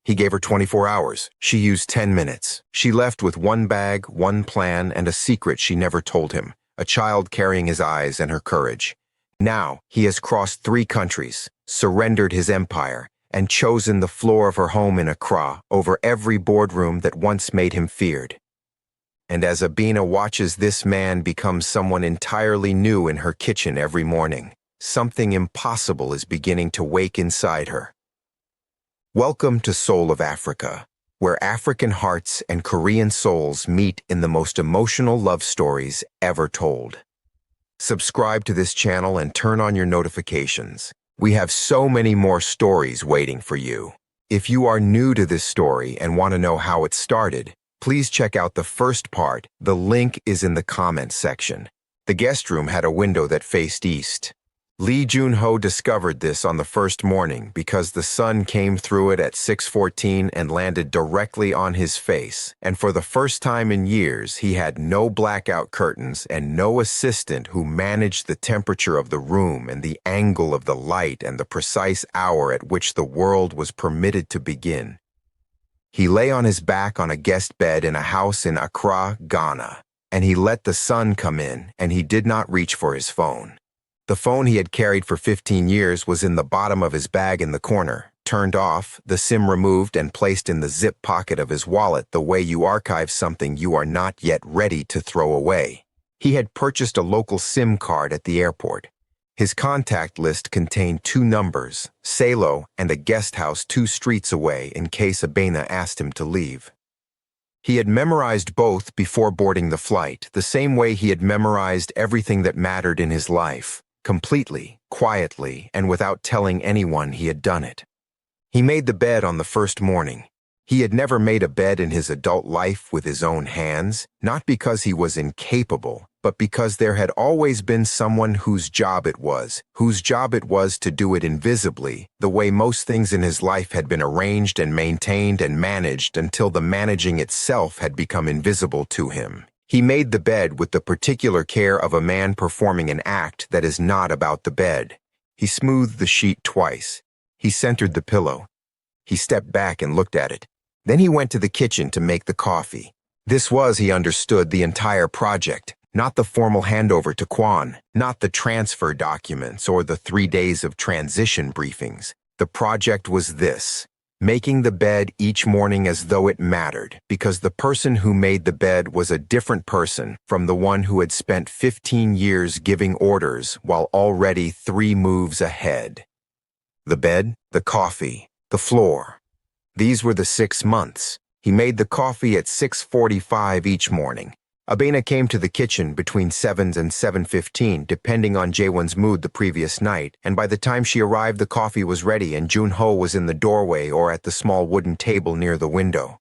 He gave her 24 hours. She used 10 minutes. She left with one bag, one plan, and a secret she never told him, a child carrying his eyes and her courage. Now, he has crossed 3 countries, surrendered his empire, and chosen the floor of her home in Accra over every boardroom that once made him feared. And as Abena watches this man become someone entirely new in her kitchen every morning, something impossible is beginning to wake inside her. Welcome to Soul of Africa, where African hearts and Korean souls meet in the most emotional love stories ever told. Subscribe to this channel and turn on your notifications. We have so many more stories waiting for you. If you are new to this story and want to know how it started, please check out the first part. The link is in the comments section. The guest room had a window that faced east. Joon-Ho discovered this on the first morning because the sun came through it at 6:14 and landed directly on his face, and for the first time in years he had no blackout curtains and no assistant who managed the temperature of the room and the angle of the light and the precise hour at which the world was permitted to begin. He lay on his back on a guest bed in a house in Accra, Ghana, and he let the sun come in, and he did not reach for his phone. The phone he had carried for 15 years was in the bottom of his bag in the corner, turned off, the SIM removed and placed in the zip pocket of his wallet the way you archive something you are not yet ready to throw away. He had purchased a local SIM card at the airport. His contact list contained 2 numbers, Salo and a guest house 2 streets away in case Abena asked him to leave. He had memorized both before boarding the flight, the same way he had memorized everything that mattered in his life. Completely, quietly, and without telling anyone he had done it. He made the bed on the first morning. He had never made a bed in his adult life with his own hands, not because he was incapable, but because there had always been someone whose job it was to do it invisibly, the way most things in his life had been arranged and maintained and managed until the managing itself had become invisible to him. He made the bed with the particular care of a man performing an act that is not about the bed. He smoothed the sheet twice. He centered the pillow. He stepped back and looked at it. Then he went to the kitchen to make the coffee. This was, he understood, the entire project, not the formal handover to Kwan, not the transfer documents or the 3 days of transition briefings. The project was this: making the bed each morning as though it mattered, because the person who made the bed was a different person from the one who had spent 15 years giving orders while already 3 moves ahead. The bed, the coffee, the floor. These were the 6 months. He made the coffee at 6:45 each morning. Abena came to the kitchen between 7 and 7:15, depending on Jaewon's mood the previous night, and by the time she arrived the coffee was ready and Joon-Ho was in the doorway or at the small wooden table near the window.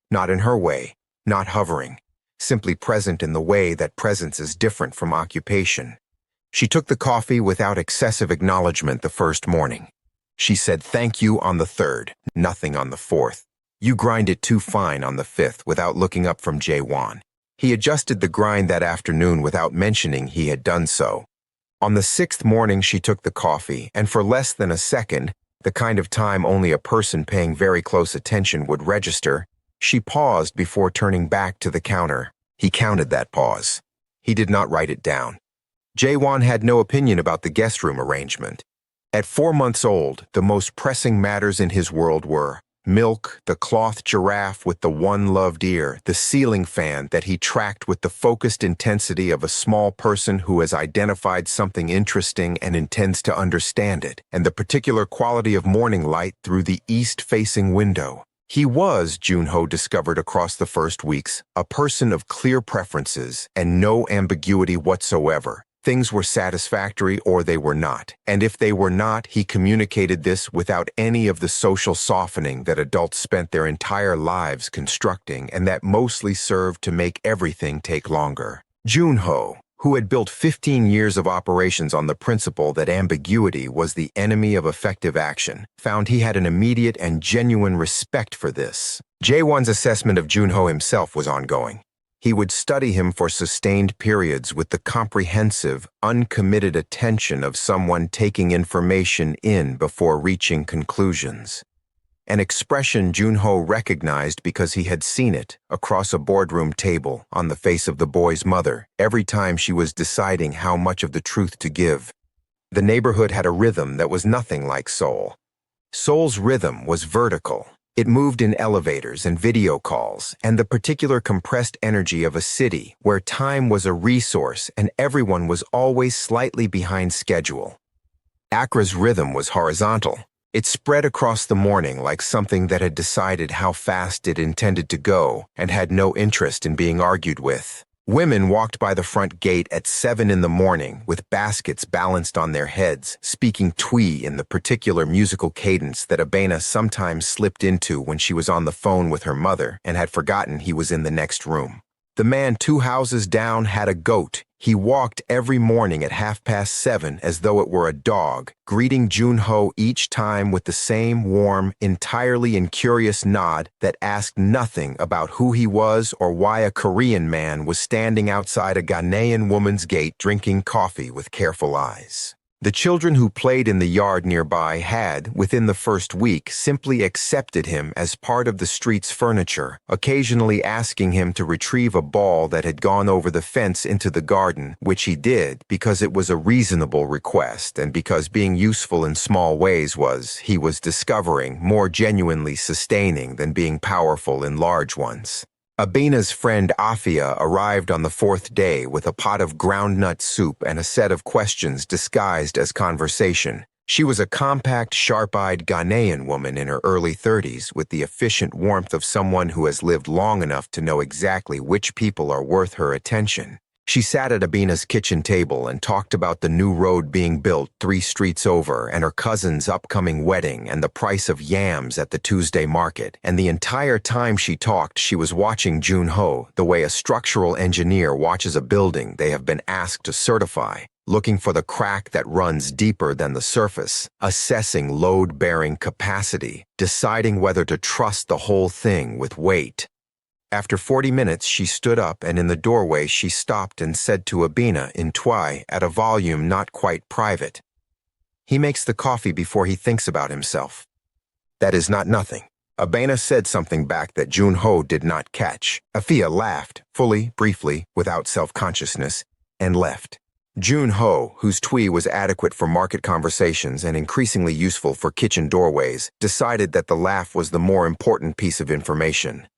Not in her way, not hovering, simply present in the way that presence is different from occupation. She took the coffee without excessive acknowledgement the first morning. She said thank you on the 3rd, nothing on the 4th. You grind it too fine on the 5th without looking up from Jaewon. He adjusted the grind that afternoon without mentioning he had done so. On the 6th morning she took the coffee, and for less than a second, the kind of time only a person paying very close attention would register, she paused before turning back to the counter. He counted that pause. He did not write it down. Jaewon had no opinion about the guest room arrangement. At 4 months old, the most pressing matters in his world were milk, the cloth giraffe with the one loved ear, the ceiling fan that he tracked with the focused intensity of a small person who has identified something interesting and intends to understand it, and the particular quality of morning light through the east-facing window. He was, Joon-Ho discovered across the first weeks, a person of clear preferences and no ambiguity whatsoever. Things were satisfactory or they were not, and if they were not, he communicated this without any of the social softening that adults spent their entire lives constructing and that mostly served to make everything take longer. Joon-Ho, who had built 15 years of operations on the principle that ambiguity was the enemy of effective action, found he had an immediate and genuine respect for this. Jaewon's assessment of Joon-Ho himself was ongoing. He would study him for sustained periods with the comprehensive, uncommitted attention of someone taking information in before reaching conclusions. an expression Joon-Ho recognized because he had seen it across a boardroom table on the face of the boy's mother every time she was deciding how much of the truth to give. The neighborhood had a rhythm that was nothing like Seoul. Seoul's rhythm was vertical. It moved in elevators and video calls, and the particular compressed energy of a city where time was a resource and everyone was always slightly behind schedule. Accra's rhythm was horizontal. It spread across the morning like something that had decided how fast it intended to go and had no interest in being argued with. Women walked by the front gate at 7 in the morning with baskets balanced on their heads, speaking Twi in the particular musical cadence that Abena sometimes slipped into when she was on the phone with her mother and had forgotten he was in the next room. The man 2 houses down had a goat. He walked every morning at 7:30 as though it were a dog, greeting Joon-Ho each time with the same warm, entirely incurious nod that asked nothing about who he was or why a Korean man was standing outside a Ghanaian woman's gate drinking coffee with careful eyes. The children who played in the yard nearby had, within the first week, simply accepted him as part of the street's furniture, occasionally asking him to retrieve a ball that had gone over the fence into the garden, which he did because it was a reasonable request and because being useful in small ways was, he was discovering, more genuinely sustaining than being powerful in large ones. Abena's friend Mafia arrived on the 4th day with a pot of groundnut soup and a set of questions disguised as conversation. She was a compact, sharp-eyed Ghanaian woman in her early 30s with the efficient warmth of someone who has lived long enough to know exactly which people are worth her attention. She sat at Abena's kitchen table and talked about the new road being built 3 streets over and her cousin's upcoming wedding and the price of yams at the Tuesday market. And the entire time she talked, she was watching Joon-Ho the way a structural engineer watches a building they have been asked to certify, looking for the crack that runs deeper than the surface, assessing load-bearing capacity, deciding whether to trust the whole thing with weight. After 40 minutes, she stood up, and in the doorway she stopped and said to Abena in Twi at a volume not quite private, "He makes the coffee before he thinks about himself." "That is not nothing." Abena said something back that Joon-Ho did not catch. Afia laughed, fully, briefly, without self-consciousness, and left. Joon-Ho, whose Twi was adequate for market conversations and increasingly useful for kitchen doorways, decided that the laugh was the more important piece of information.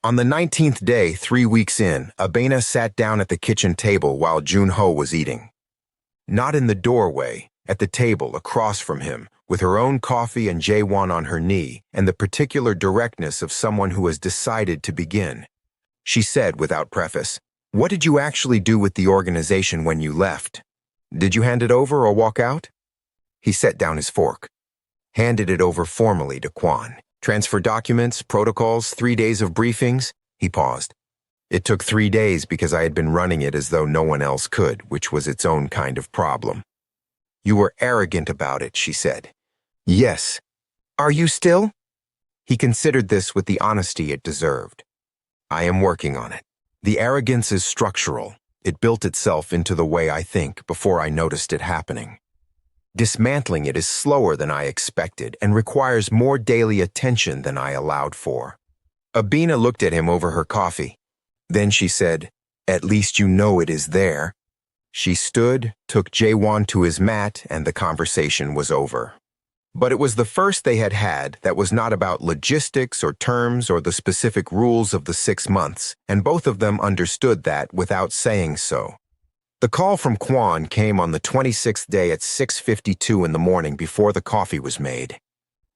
On the 19th day, 3 weeks in, Abena sat down at the kitchen table while Joon-Ho was eating. Not in the doorway, at the table across from him, with her own coffee and Jaewon on her knee, and the particular directness of someone who has decided to begin. She said without preface, "What did you actually do with the organization when you left? Did you hand it over or walk out?" He set down his fork. "Handed it over formally to Kwon. Transfer documents, protocols, 3 days of briefings." He paused. "It took 3 days because I had been running it as though no one else could, which was its own kind of problem." "You were arrogant about it," she said. "Yes." "Are you still?" He considered this with the honesty it deserved. "I am working on it. The arrogance is structural. It built itself into the way I think before I noticed it happening. Dismantling it is slower than I expected and requires more daily attention than I allowed for." Abena looked at him over her coffee. Then she said, "At least you know it is there." She stood, took Jaewon to his mat, and the conversation was over. But it was the first they had had that was not about logistics or terms or the specific rules of the 6 months, and both of them understood that without saying so. The call from Kwon came on the 26th day at 6:52 in the morning before the coffee was made.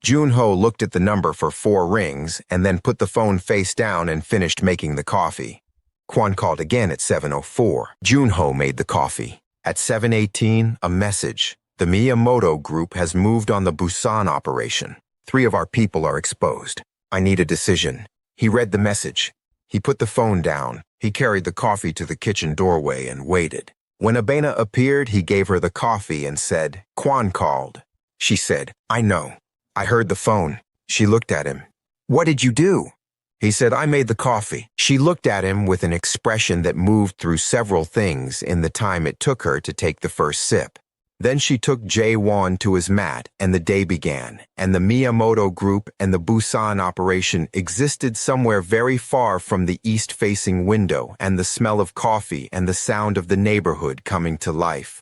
Joon-Ho looked at the number for 4 rings and then put the phone face down and finished making the coffee. Kwon called again at 7:04. Joon-Ho made the coffee. At 7:18, a message. "The Miyamoto Group has moved on the Busan operation. 3 of our people are exposed. I need a decision." He read the message. He put the phone down. He carried the coffee to the kitchen doorway and waited. When Abena appeared, he gave her the coffee and said, "Kwon called." She said, "I know. I heard the phone." She looked at him. "What did you do?" He said, "I made the coffee." She looked at him with an expression that moved through several things in the time it took her to take the first sip. Then she took Jae-won to his mat, and the day began, and the Miyamoto group and the Busan operation existed somewhere very far from the east-facing window and the smell of coffee and the sound of the neighborhood coming to life.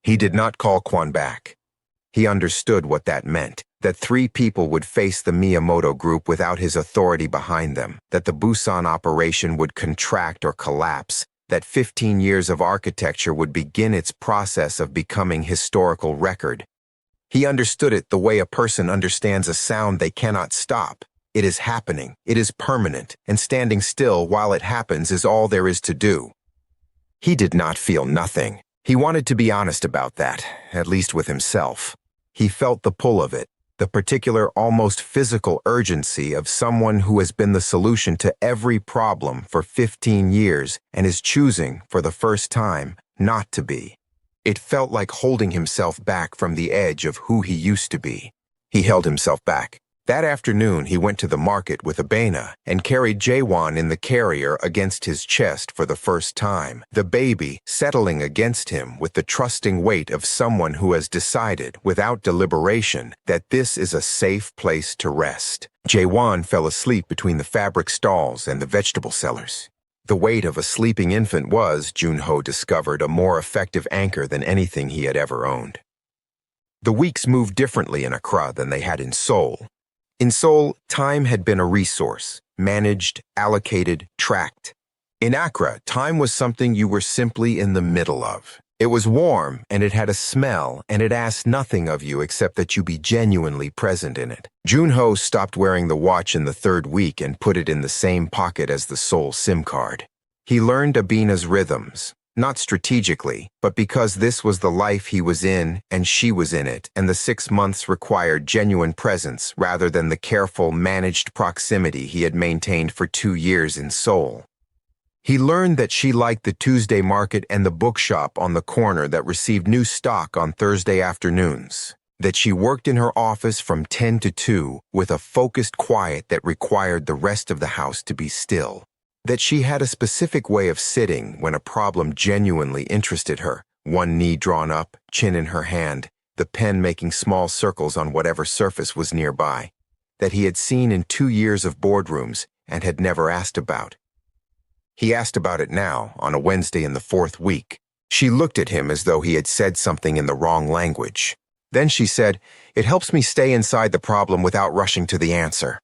He did not call Kwon back. He understood what that meant, that 3 people would face the Miyamoto group without his authority behind them, that the Busan operation would contract or collapse, that 15 years of architecture would begin its process of becoming historical record. He understood it the way a person understands a sound they cannot stop. It is happening, it is permanent, and standing still while it happens is all there is to do. He did not feel nothing. He wanted to be honest about that, at least with himself. He felt the pull of it, the particular almost physical urgency of someone who has been the solution to every problem for 15 years and is choosing, for the first time, not to be. It felt like holding himself back from the edge of who he used to be. He held himself back. That afternoon, he went to the market with Abena and carried Jae-won in the carrier against his chest for the first time, the baby settling against him with the trusting weight of someone who has decided, without deliberation, that this is a safe place to rest. Jae-won fell asleep between the fabric stalls and the vegetable sellers. The weight of a sleeping infant was, Joon-Ho discovered, a more effective anchor than anything he had ever owned. The weeks moved differently in Accra than they had in Seoul. In Seoul, time had been a resource, managed, allocated, tracked. In Accra, time was something you were simply in the middle of. It was warm, and it had a smell, and it asked nothing of you except that you be genuinely present in it. Joon-Ho stopped wearing the watch in the 3rd week and put it in the same pocket as the Seoul SIM card. He learned Abena's rhythms. Not strategically, but because this was the life he was in and she was in it, and the 6 months required genuine presence rather than the careful, managed proximity he had maintained for 2 years in Seoul. He learned that she liked the Tuesday market and the bookshop on the corner that received new stock on Thursday afternoons, that she worked in her office from 10 to 2 with a focused quiet that required the rest of the house to be still. That she had a specific way of sitting when a problem genuinely interested her, one knee drawn up, chin in her hand, the pen making small circles on whatever surface was nearby, that he had seen in 2 years of boardrooms and had never asked about. He asked about it now, on a Wednesday in the 4th week. She looked at him as though he had said something in the wrong language. Then she said, "It helps me stay inside the problem without rushing to the answer."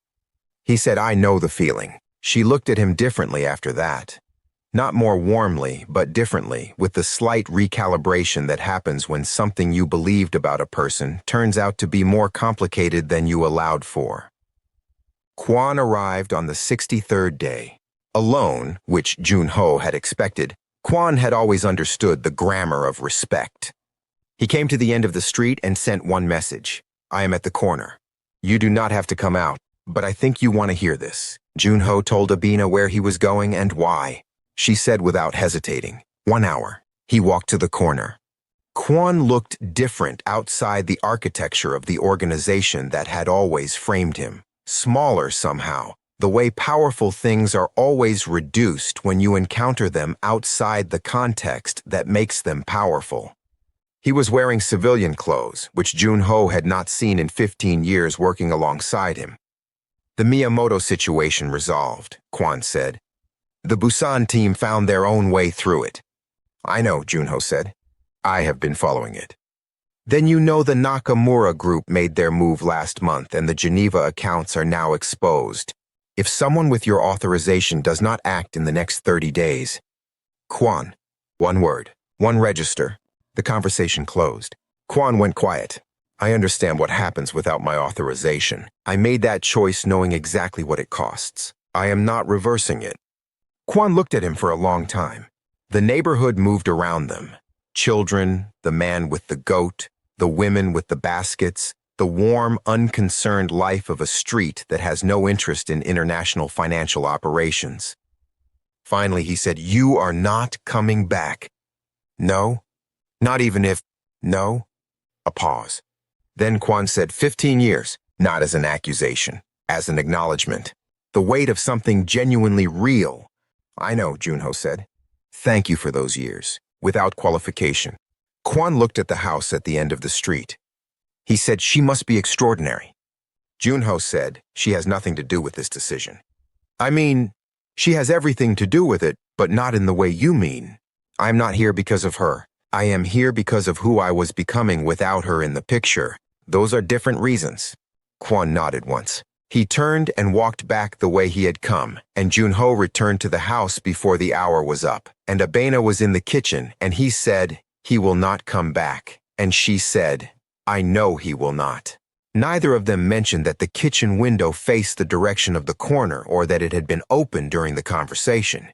He said, "I know the feeling." She looked at him differently after that. Not more warmly, but differently, with the slight recalibration that happens when something you believed about a person turns out to be more complicated than you allowed for. Kwon arrived on the 63rd day. Alone, which Joon-Ho had expected, Kwon had always understood the grammar of respect. He came to the end of the street and sent one message. "I am at the corner. You do not have to come out, but I think you want to hear this." Joon-Ho told Abena where he was going and why. She said without hesitating, 1 hour. He walked to the corner. Kwon looked different outside the architecture of the organization that had always framed him. Smaller somehow, the way powerful things are always reduced when you encounter them outside the context that makes them powerful. He was wearing civilian clothes, which Joon-Ho had not seen in 15 years working alongside him. "The Miyamoto situation resolved," Kwon said. "The Busan team found their own way through it." "I know," Joon-Ho said. "I have been following it." "Then you know the Nakamura group made their move last month and the Geneva accounts are now exposed. If someone with your authorization does not act in the next 30 days... Kwon. One word. One register. The conversation closed. Kwon went quiet. "I understand what happens without my authorization. I made that choice knowing exactly what it costs. I am not reversing it." Kwon looked at him for a long time. The neighborhood moved around them. Children, the man with the goat, the women with the baskets, the warm, unconcerned life of a street that has no interest in international financial operations. Finally, he said, "You are not coming back." "No? Not even if..." "No?" A pause. Then Kwon said, 15 years, not as an accusation, as an acknowledgement. The weight of something genuinely real. "I know," Joon-Ho said. "Thank you for those years, without qualification." Kwon looked at the house at the end of the street. He said, "She must be extraordinary." Joon-Ho said, "She has nothing to do with this decision." "I mean, she has everything to do with it, but not in the way you mean. I'm not here because of her. I am here because of who I was becoming without her in the picture. Those are different reasons." Kwon nodded once. He turned and walked back the way he had come, and Joon-Ho returned to the house before the hour was up. And Abena was in the kitchen, and he said, "He will not come back." And she said, "I know he will not." Neither of them mentioned that the kitchen window faced the direction of the corner or that it had been open during the conversation.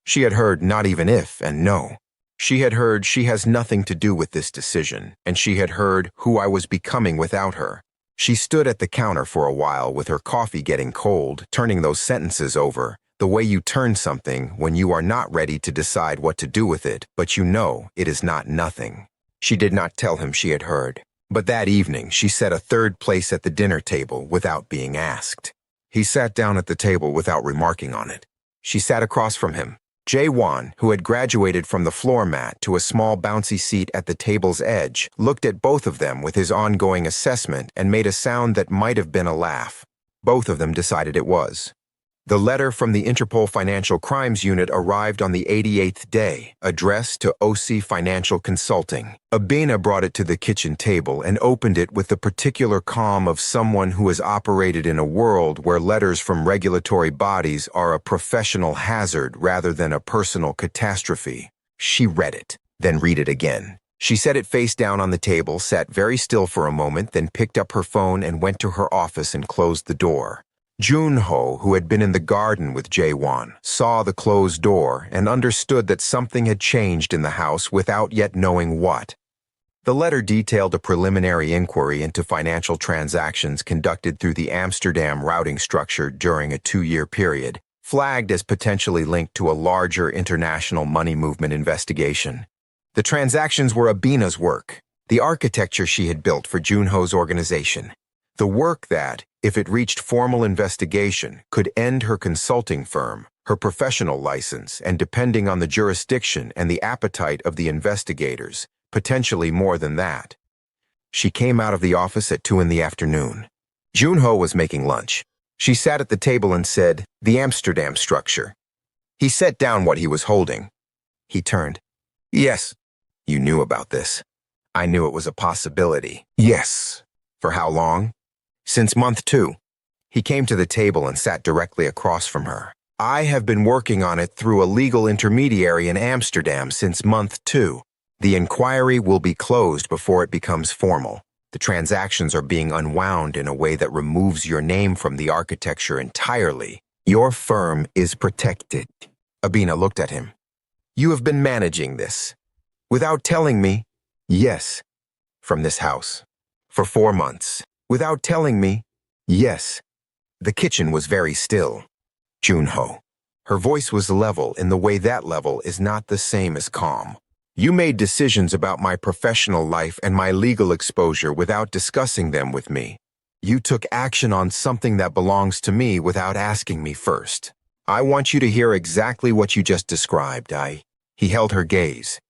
She had heard not even if and no. She had heard she has nothing to do with this decision, and she had heard who I was becoming without her. She stood at the counter for a while with her coffee getting cold, turning those sentences over, the way you turn something when you are not ready to decide what to do with it, but you know it is not nothing. She did not tell him she had heard. But that evening, she set a third place at the dinner table without being asked. He sat down at the table without remarking on it. She sat across from him. Jae-won, who had graduated from the floor mat to a small bouncy seat at the table's edge, looked at both of them with his ongoing assessment and made a sound that might have been a laugh. Both of them decided it was. The letter from the Interpol Financial Crimes Unit arrived on the 88th day, addressed to Osei Financial Consulting. Abena brought it to the kitchen table and opened it with the particular calm of someone who has operated in a world where letters from regulatory bodies are a professional hazard rather than a personal catastrophe. She read it, then read it again. She set it face down on the table, sat very still for a moment, then picked up her phone and went to her office and closed the door. Joon-Ho, who had been in the garden with Jae-won, saw the closed door and understood that something had changed in the house without yet knowing what. The letter detailed a preliminary inquiry into financial transactions conducted through the Amsterdam routing structure during a 2-year period, flagged as potentially linked to a larger international money movement investigation. The transactions were Abena's work, the architecture she had built for Joon-Ho's organization. The work that, if it reached formal investigation, could end her consulting firm, her professional license, and depending on the jurisdiction and the appetite of the investigators, potentially more than that. She came out of the office at 2 in the afternoon. Joon-Ho was making lunch. She sat at the table and said, "The Amsterdam structure." He set down what he was holding. He turned. "Yes, you knew about this." "I knew it was a possibility." "Yes." "For how long?" "Since month 2. He came to the table and sat directly across from her. "I have been working on it through a legal intermediary in Amsterdam since month 2. The inquiry will be closed before it becomes formal. The transactions are being unwound in a way that removes your name from the architecture entirely. Your firm is protected." Abena looked at him. "You have been managing this. Without telling me?" "Yes." "From this house?" "For 4 months." "Without telling me?" "Yes." The kitchen was very still. Joon-Ho. Her voice was level in the way that level is not the same as calm. "You made decisions about my professional life and my legal exposure without discussing them with me. You took action on something that belongs to me without asking me first. I want you to hear exactly what you just described." He held her gaze.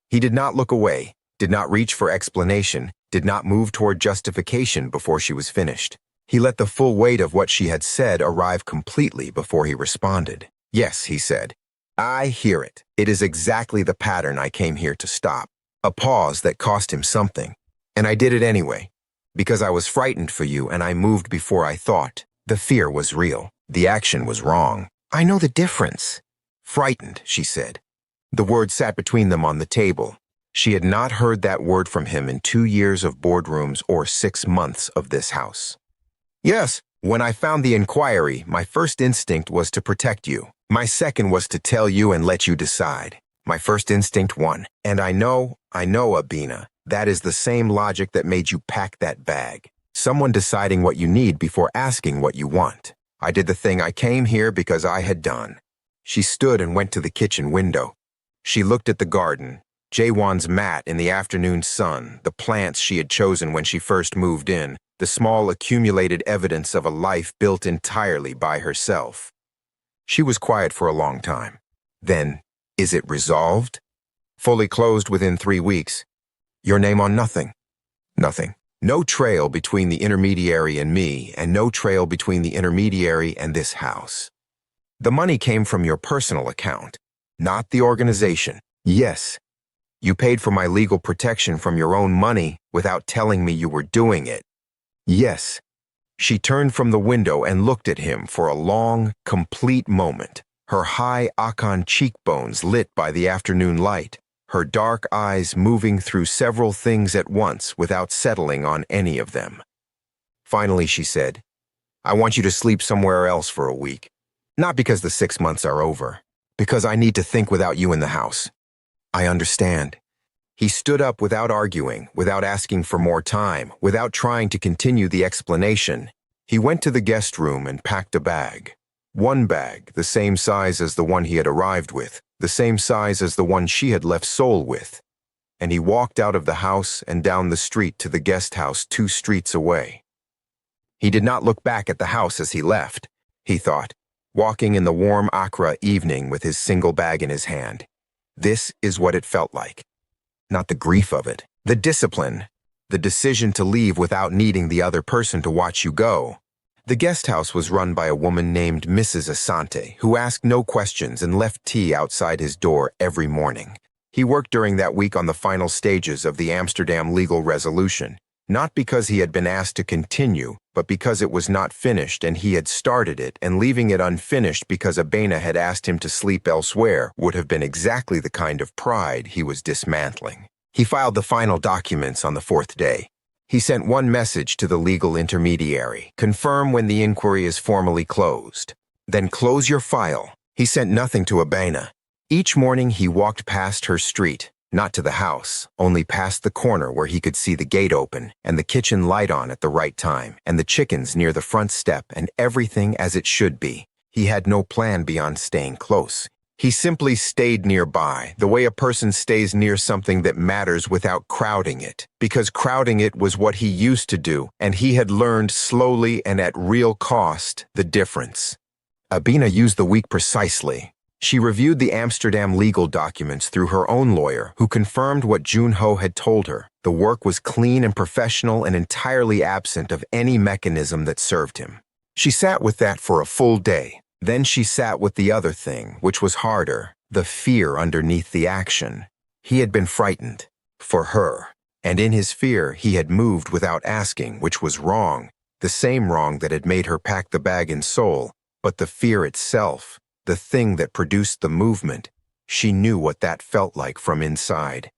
He did not look away, did not reach for explanation, did not move toward justification before she was finished. He let the full weight of what she had said arrive completely before he responded. "Yes," he said. "I hear it. It is exactly the pattern I came here to stop." A pause that cost him something. "And I did it anyway, because I was frightened for you and I moved before I thought. The fear was real. The action was wrong. I know the difference." "Frightened," she said. The word sat between them on the table. She had not heard that word from him in 2 years of boardrooms or 6 months of this house. "Yes, when I found the inquiry, my first instinct was to protect you. My second was to tell you and let you decide. My first instinct won. And I know, Abena, that is the same logic that made you pack that bag. Someone deciding what you need before asking what you want. I did the thing I came here because I had done." She stood and went to the kitchen window. She looked at the garden, Jae-won's mat in the afternoon sun, the plants she had chosen when she first moved in, the small accumulated evidence of a life built entirely by herself. She was quiet for a long time. Then, "Is it resolved?" "Fully closed within 3 weeks. Your name on nothing. Nothing. No trail between the intermediary and me, and no trail between the intermediary and this house. The money came from your personal account, not the organization. Yes, you paid for my legal protection from your own money without telling me you were doing it. Yes. She turned from the window and looked at him for a long, complete moment, her high Akan cheekbones lit by the afternoon light, her dark eyes moving through several things at once without settling on any of them. Finally, she said, I want you to sleep somewhere else for a week. Not because the 6 months are over, because I need to think without you in the house. I understand. He stood up without arguing, without asking for more time, without trying to continue the explanation. He went to the guest room and packed a bag. One bag, the same size as the one he had arrived with, the same size as the one she had left Seoul with. And he walked out of the house and down the street to the guest house 2 streets away. He did not look back at the house as he left, he thought, walking in the warm Accra evening with his single bag in his hand. This is what it felt like. Not the grief of it, the discipline, the decision to leave without needing the other person to watch you go. The guest house was run by a woman named Mrs. Asante, who asked no questions and left tea outside his door every morning. He worked during that week on the final stages of the Amsterdam legal resolution, not because he had been asked to continue, but because it was not finished and he had started it, and leaving it unfinished because Abena had asked him to sleep elsewhere would have been exactly the kind of pride he was dismantling. He filed the final documents on the 4th day. He sent one message to the legal intermediary, confirm when the inquiry is formally closed. Then close your file. He sent nothing to Abena. Each morning he walked past her street, not to the house, only past the corner where he could see the gate open and the kitchen light on at the right time and the chickens near the front step and everything as it should be. He had no plan beyond staying close. He simply stayed nearby, the way a person stays near something that matters without crowding it, because crowding it was what he used to do, and he had learned slowly and at real cost the difference. Abena used the week precisely. She reviewed the Amsterdam legal documents through her own lawyer, who confirmed what Joon-Ho had told her. The work was clean and professional and entirely absent of any mechanism that served him. She sat with that for a full day. Then she sat with the other thing, which was harder, the fear underneath the action. He had been frightened, for her, and in his fear he had moved without asking, which was wrong, the same wrong that had made her pack the bag in Seoul, but the fear itself, the thing that produced the movement, she knew what that felt like from inside.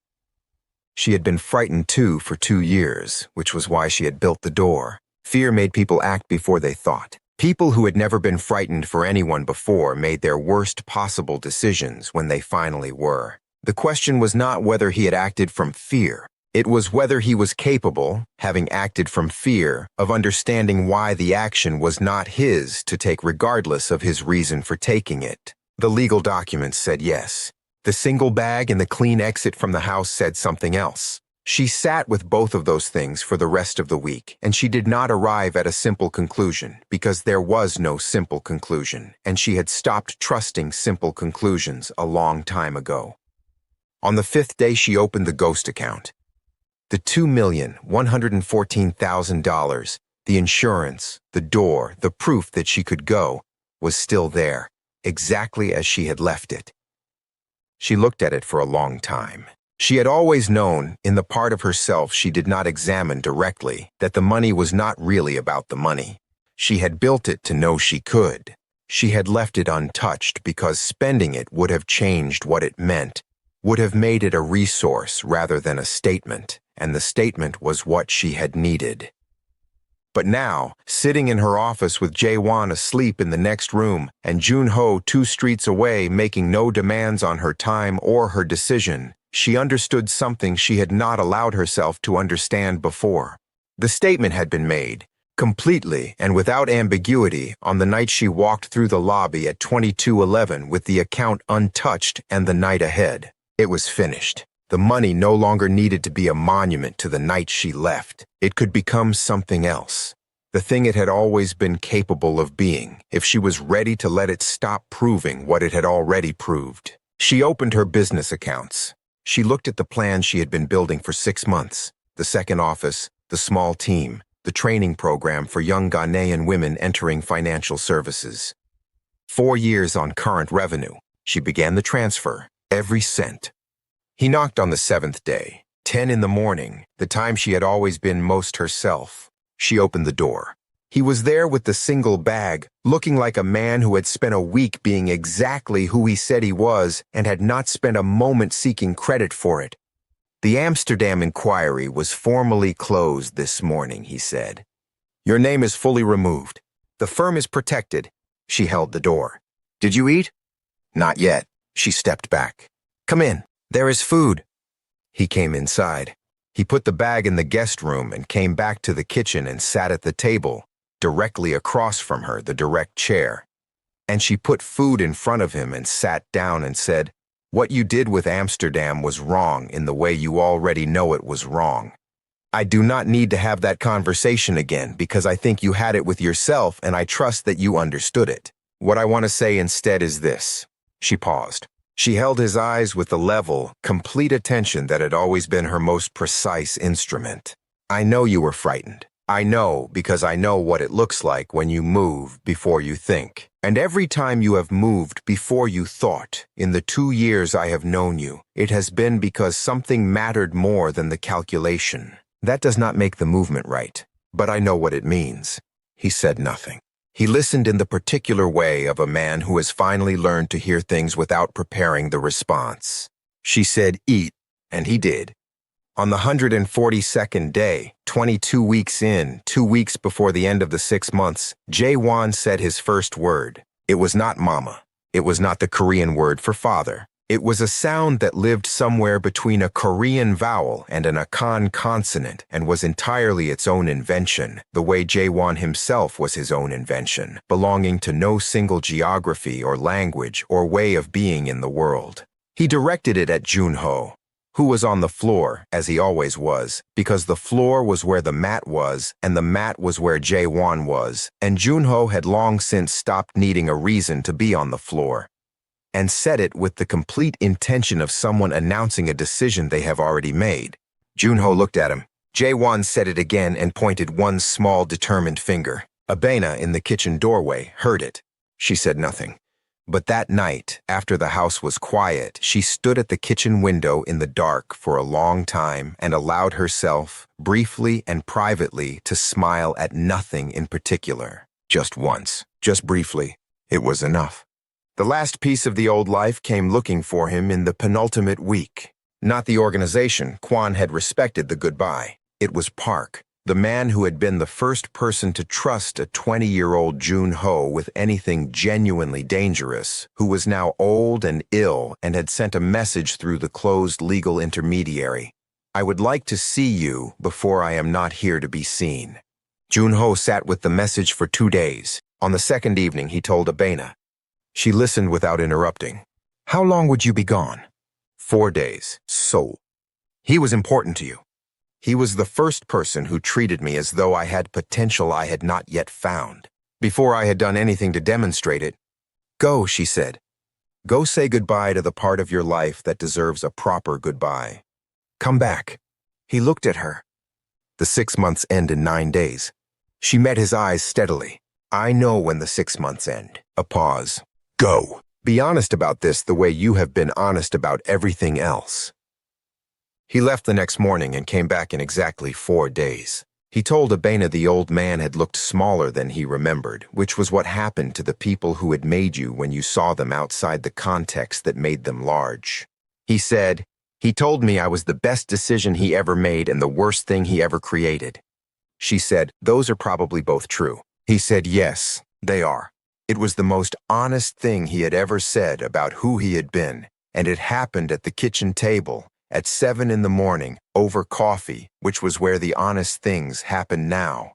She had been frightened too for 2 years, which was why she had built the door. Fear made people act before they thought. People who had never been frightened for anyone before made their worst possible decisions when they finally were. The question was not whether he had acted from fear. It was whether he was capable, having acted from fear, of understanding why the action was not his to take regardless of his reason for taking it. The legal documents said yes. The single bag and the clean exit from the house said something else. She sat with both of those things for the rest of the week, and she did not arrive at a simple conclusion, because there was no simple conclusion, and she had stopped trusting simple conclusions a long time ago. On the 5th day, she opened the ghost account. The $2,114,000, the insurance, the door, the proof that she could go, was still there, exactly as she had left it. She looked at it for a long time. She had always known, in the part of herself she did not examine directly, that the money was not really about the money. She had built it to know she could. She had left it untouched because spending it would have changed what it meant, would have made it a resource rather than a statement, and the statement was what she had needed. But now, sitting in her office with Jae-won asleep in the next room and Joon-Ho 2 streets away making no demands on her time or her decision, she understood something she had not allowed herself to understand before. The statement had been made, completely and without ambiguity, on the night she walked through the lobby at 2211 with the account untouched and the night ahead. It was finished. The money no longer needed to be a monument to the night she left. It could become something else. The thing it had always been capable of being, if she was ready to let it stop proving what it had already proved. She opened her business accounts. She looked at the plan she had been building for 6 months, the second office, the small team, the training program for young Ghanaian women entering financial services. 4 years on current revenue. She began the transfer, every cent. He knocked on the 7th day, 10 in the morning, the time she had always been most herself. She opened the door. He was there with the single bag, looking like a man who had spent a week being exactly who he said he was and had not spent a moment seeking credit for it. The Amsterdam inquiry was formally closed this morning, he said. Your name is fully removed. The firm is protected. She held the door. Did you eat? Not yet. She stepped back. Come in. There is food. He came inside. He put the bag in the guest room and came back to the kitchen and sat at the table, directly across from her, the direct chair. And she put food in front of him and sat down and said, what you did with Amsterdam was wrong in the way you already know it was wrong. I do not need to have that conversation again because I think you had it with yourself and I trust that you understood it. What I want to say instead is this. She paused. She held his eyes with the level, complete attention that had always been her most precise instrument. I know you were frightened. I know because I know what it looks like when you move before you think. And every time you have moved before you thought, in the 2 years I have known you, it has been because something mattered more than the calculation. That does not make the movement right, but I know what it means. He said nothing. He listened in the particular way of a man who has finally learned to hear things without preparing the response. She said, eat, and he did. On the 142nd day, 22 weeks in, 2 weeks before the end of the 6 months, Jae-won said his first word. It was not mama. It was not the Korean word for father. It was a sound that lived somewhere between a Korean vowel and an Akan consonant and was entirely its own invention, the way Jae-won himself was his own invention, belonging to no single geography or language or way of being in the world. He directed it at Joon-Ho, who was on the floor, as he always was, because the floor was where the mat was, and the mat was where Jae-won was, and Joon-Ho had long since stopped needing a reason to be on the floor, and said it with the complete intention of someone announcing a decision they have already made. Joon-Ho looked at him. Jae-won said it again and pointed one small, determined finger. Abena, in the kitchen doorway, heard it. She said nothing. But that night, after the house was quiet, she stood at the kitchen window in the dark for a long time and allowed herself, briefly and privately, to smile at nothing in particular. Just once, just briefly. It was enough. The last piece of the old life came looking for him in the penultimate week. Not the organization. Kwon had respected the goodbye. It was Park, the man who had been the first person to trust a 20-year-old Joon-Ho with anything genuinely dangerous, who was now old and ill and had sent a message through the closed legal intermediary. I would like to see you before I am not here to be seen. Joon-Ho sat with the message for 2 days. On the second evening, he told Abena. She listened without interrupting. How long would you be gone? 4 days. So. He was important to you. He was the first person who treated me as though I had potential I had not yet found. Before I had done anything to demonstrate it. Go, she said. Go say goodbye to the part of your life that deserves a proper goodbye. Come back. He looked at her. The 6 months end in 9 days. She met his eyes steadily. I know when the 6 months end. A pause. Go. Be honest about this the way you have been honest about everything else. He left the next morning and came back in exactly 4 days. He told Abena the old man had looked smaller than he remembered, which was what happened to the people who had made you when you saw them outside the context that made them large. He said, he told me I was the best decision he ever made and the worst thing he ever created. She said, those are probably both true. He said, yes, they are. It was the most honest thing he had ever said about who he had been, and it happened at the kitchen table, at 7 in the morning, over coffee, which was where the honest things happened now.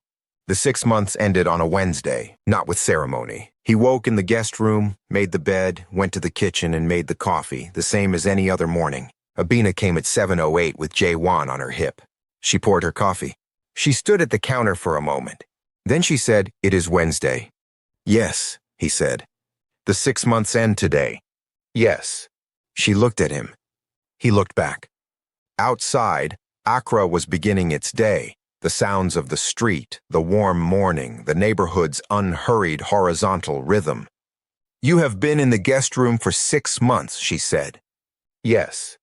The 6 months ended on a Wednesday, not with ceremony. He woke in the guest room, made the bed, went to the kitchen and made the coffee, the same as any other morning. Abena came at 7:08 with Jae-won on her hip. She poured her coffee. She stood at the counter for a moment. Then she said, it is Wednesday. Yes, he said. The 6 months end today. Yes. She looked at him. He looked back. Outside, Accra was beginning its day. The sounds of the street, the warm morning, the neighborhood's unhurried horizontal rhythm. "You have been in the guest room for 6 months," she said. "Yes."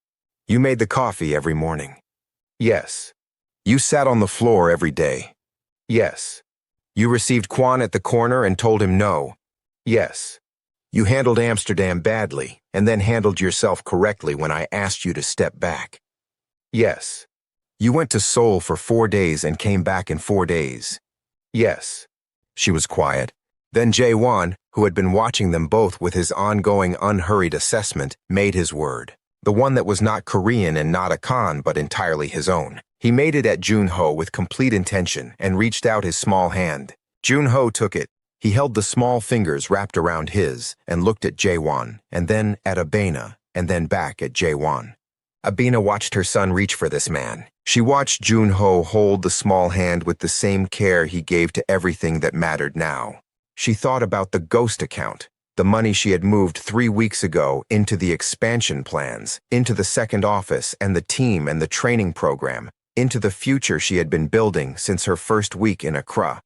"You made the coffee every morning." "Yes." "You sat on the floor every day." "Yes." "You received Kwan at the corner and told him no." "Yes." "You handled Amsterdam badly and then handled yourself correctly when I asked you to step back." "Yes." "You went to Seoul for 4 days and came back in 4 days." "Yes." She was quiet. Then Jae-won, who had been watching them both with his ongoing unhurried assessment, made his word. The one that was not Korean and not a Khan but entirely his own. He made it at Joon-Ho with complete intention and reached out his small hand. Joon-Ho took it. He held the small fingers wrapped around his and looked at Jae-won, and then at Abena, and then back at Jae-won. Abena watched her son reach for this man. She watched Joon-Ho hold the small hand with the same care he gave to everything that mattered now. She thought about the ghost account, the money she had moved 3 weeks ago into the expansion plans, into the second office and the team and the training program, into the future she had been building since her first week in Accra.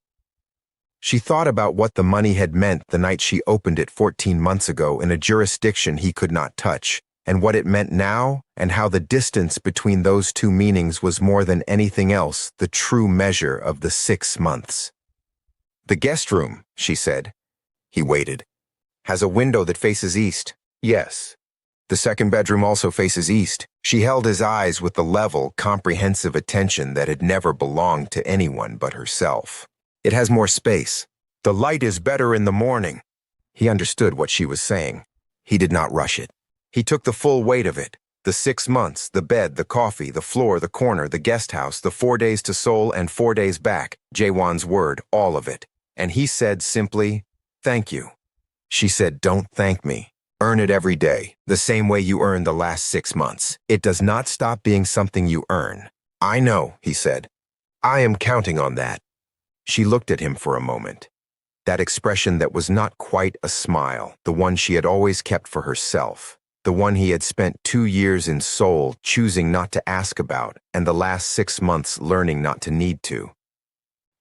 She thought about what the money had meant the night she opened it 14 months ago in a jurisdiction he could not touch, and what it meant now, and how the distance between those two meanings was more than anything else the true measure of the 6 months. "The guest room," she said. He waited. "Has a window that faces east." "Yes." "The second bedroom also faces east." She held his eyes with the level, comprehensive attention that had never belonged to anyone but herself. "It has more space. The light is better in the morning." He understood what she was saying. He did not rush it. He took the full weight of it. The 6 months, the bed, the coffee, the floor, the corner, the guest house, the 4 days to Seoul and 4 days back, Jae-won's word, all of it. And he said simply, "Thank you." She said, "Don't thank me. Earn it every day, the same way you earned the last 6 months. It does not stop being something you earn." "I know," he said. "I am counting on that." She looked at him for a moment. That expression that was not quite a smile, the one she had always kept for herself, the one he had spent 2 years in Seoul choosing not to ask about, and the last 6 months learning not to need to.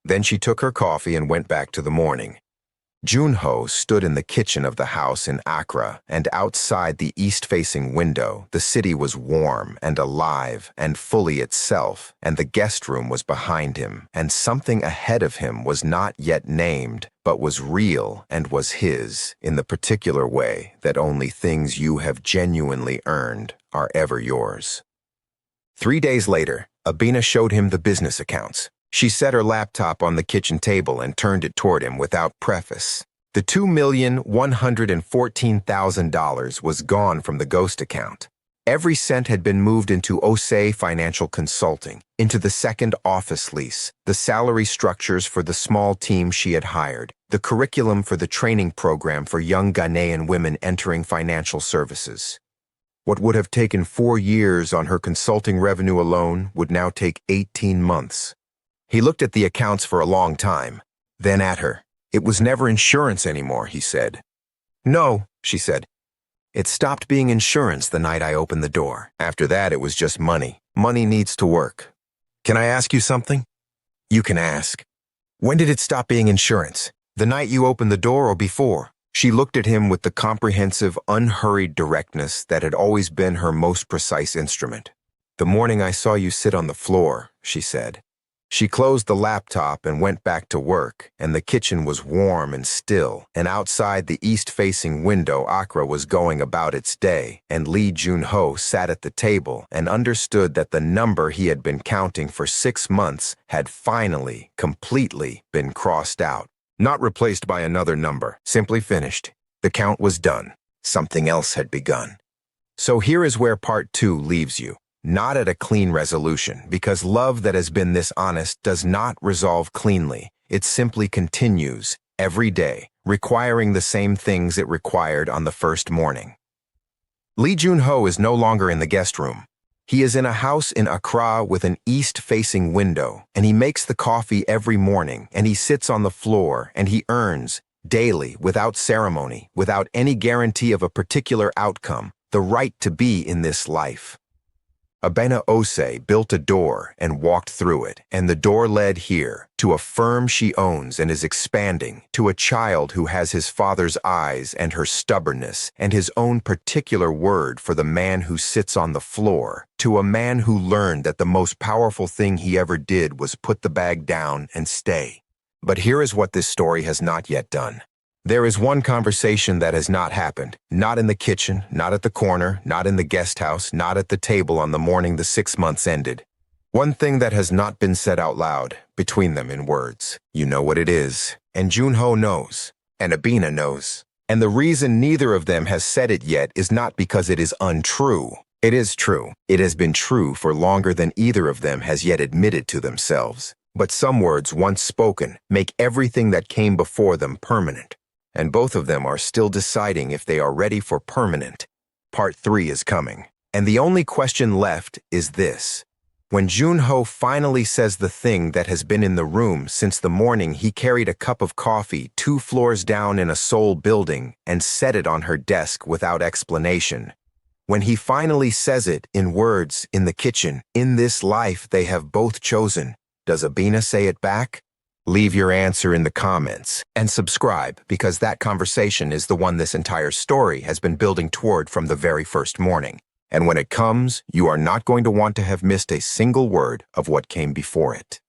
Then she took her coffee and went back to the morning. Joon-Ho stood in the kitchen of the house in Accra, and outside the east-facing window, the city was warm and alive and fully itself, and the guest room was behind him, and something ahead of him was not yet named, but was real and was his, in the particular way that only things you have genuinely earned are ever yours. 3 days later, Abena showed him the business accounts. She set her laptop on the kitchen table and turned it toward him without preface. The $2,114,000 was gone from the ghost account. Every cent had been moved into Osei Financial Consulting, into the second office lease, the salary structures for the small team she had hired, the curriculum for the training program for young Ghanaian women entering financial services. What would have taken 4 years on her consulting revenue alone would now take 18 months. He looked at the accounts for a long time, then at her. "It was never insurance anymore," he said. "No," she said. "It stopped being insurance the night I opened the door. After that, it was just money. Money needs to work." "Can I ask you something?" "You can ask." "When did it stop being insurance? The night you opened the door or before?" She looked at him with the comprehensive, unhurried directness that had always been her most precise instrument. "The morning I saw you sit on the floor," she said. She closed the laptop and went back to work, and the kitchen was warm and still, and outside the east-facing window Accra was going about its day, and Lee Joon-Ho sat at the table and understood that the number he had been counting for 6 months had finally, completely been crossed out. Not replaced by another number, simply finished. The count was done. Something else had begun. So here is where part 2 leaves you. Not at a clean resolution, because love that has been this honest does not resolve cleanly. It simply continues, every day, requiring the same things it required on the first morning. Lee Joon-Ho is no longer in the guest room. He is in a house in Accra with an east-facing window, and he makes the coffee every morning, and he sits on the floor, and he earns, daily, without ceremony, without any guarantee of a particular outcome, the right to be in this life. Abena Osei built a door and walked through it, and the door led here, to a firm she owns and is expanding, to a child who has his father's eyes and her stubbornness, and his own particular word for the man who sits on the floor, to a man who learned that the most powerful thing he ever did was put the bag down and stay. But here is what this story has not yet done. There is one conversation that has not happened, not in the kitchen, not at the corner, not in the guest house, not at the table on the morning the 6 months ended. One thing that has not been said out loud, between them in words. You know what it is, and Joon-Ho knows, and Abena knows. And the reason neither of them has said it yet is not because it is untrue. It is true. It has been true for longer than either of them has yet admitted to themselves. But some words, once spoken, make everything that came before them permanent. And both of them are still deciding if they are ready for permanent. Part 3 is coming. And the only question left is this. When Joon-Ho finally says the thing that has been in the room since the morning he carried a cup of coffee 2 floors down in a Seoul building and set it on her desk without explanation. When he finally says it in words in the kitchen, in this life they have both chosen, does Abena say it back? Leave your answer in the comments and subscribe, because that conversation is the one this entire story has been building toward from the very first morning. And when it comes, you are not going to want to have missed a single word of what came before it.